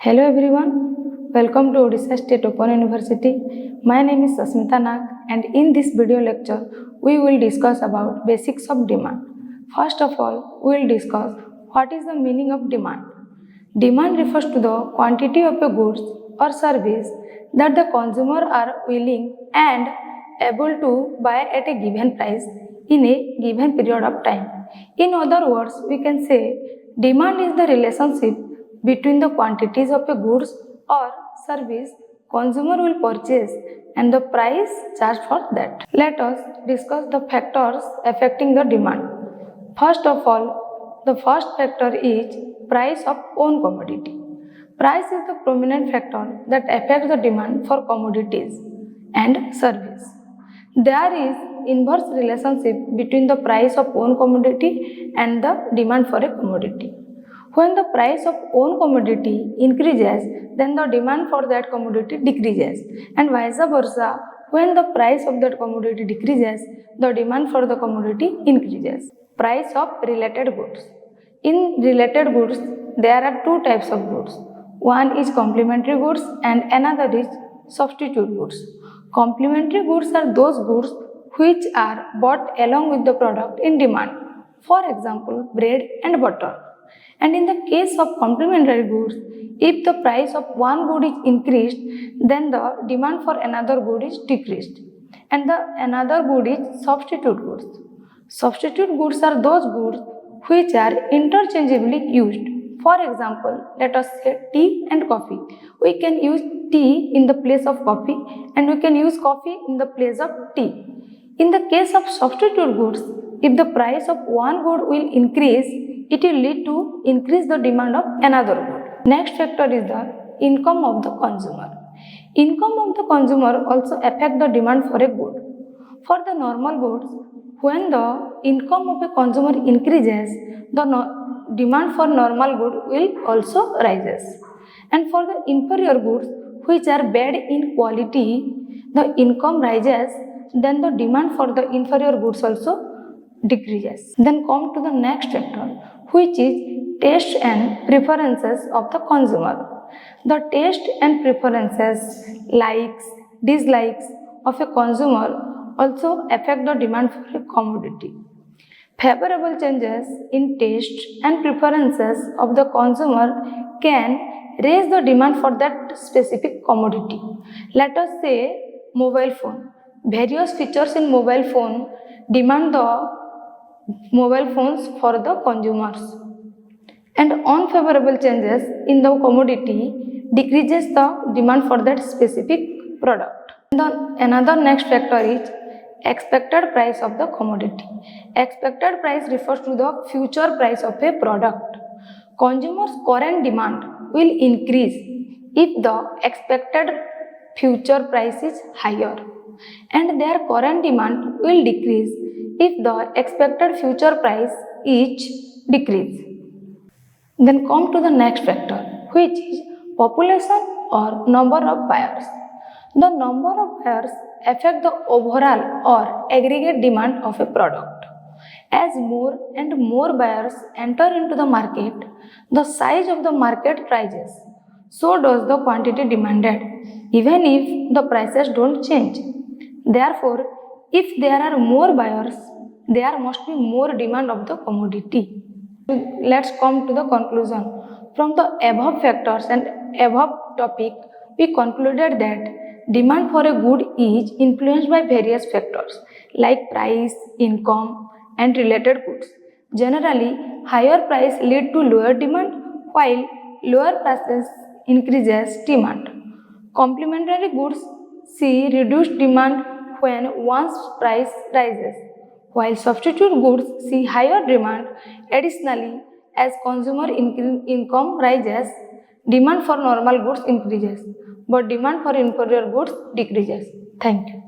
Hello everyone, welcome to Odisha State Open University. My name is Sasmita Nag and in this video lecture we will discuss about basics of demand. First of all, we will discuss what is the meaning of demand. Demand refers to the quantity of a goods or service that the consumer are willing and able to buy at a given price in a given period of time. In other words, we can say demand is the relationship between the quantities of a goods or service consumer will purchase and the price charged for that. Let us discuss the factors affecting the demand. First of all, the first factor is price of own commodity. Price is the prominent factor that affects the demand for commodities and service. There is inverse relationship between the price of own commodity and the demand for a commodity. When the price of own commodity increases, then the demand for that commodity decreases, and vice versa. When the price of that commodity decreases, the demand for the commodity increases. Price of related goods. In related goods, there are two types of goods. One is complementary goods and another is substitute goods. Complementary goods are those goods which are bought along with the product in demand. For example, bread and butter. And in the case of complementary goods, if the price of one good is increased, then the demand for another good is decreased. And the another good is substitute goods. Substitute goods are those goods which are interchangeably used. For example, let us say tea and coffee. We can use tea in the place of coffee and we can use coffee in the place of tea. In the case of substitute goods, if the price of one good will increase, it will lead to increase the demand of another good. Next factor is the income of the consumer. Income of the consumer also affect the demand for a good. For the normal goods, when the income of a consumer increases, the demand for normal good will also rises. And for the inferior goods, which are bad in quality, the income rises, then the demand for the inferior goods also decreases. Then come to the next factor, which is taste and preferences of the consumer. The taste and preferences, likes, dislikes of a consumer also affect the demand for a commodity. Favorable changes in taste and preferences of the consumer can raise the demand for that specific commodity. Let us say mobile phone. Various features in mobile phone demand the mobile phones for the consumers, and unfavorable changes in the commodity decreases the demand for that specific product. Another next factor is expected price of the commodity. Expected price refers to the future price of a product. Consumers' current demand will increase if the expected future price is higher, and their current demand will decrease if the expected future price is decreased. Then come to the next factor, which is population or number of buyers. The number of buyers affect the overall or aggregate demand of a product. As more and more buyers enter into the market, the size of the market rises. So does the quantity demanded, even if the prices don't change. Therefore, if there are more buyers, there must be more demand of the commodity. Let's come to the conclusion. From the above factors and above topic, we concluded that demand for a good is influenced by various factors like price, income, and related goods. Generally, higher price lead to lower demand, while lower prices increases demand. Complementary goods see reduced demand when one's price rises, while substitute goods see higher demand. Additionally, as consumer income rises, demand for normal goods increases, but demand for inferior goods decreases. Thank you.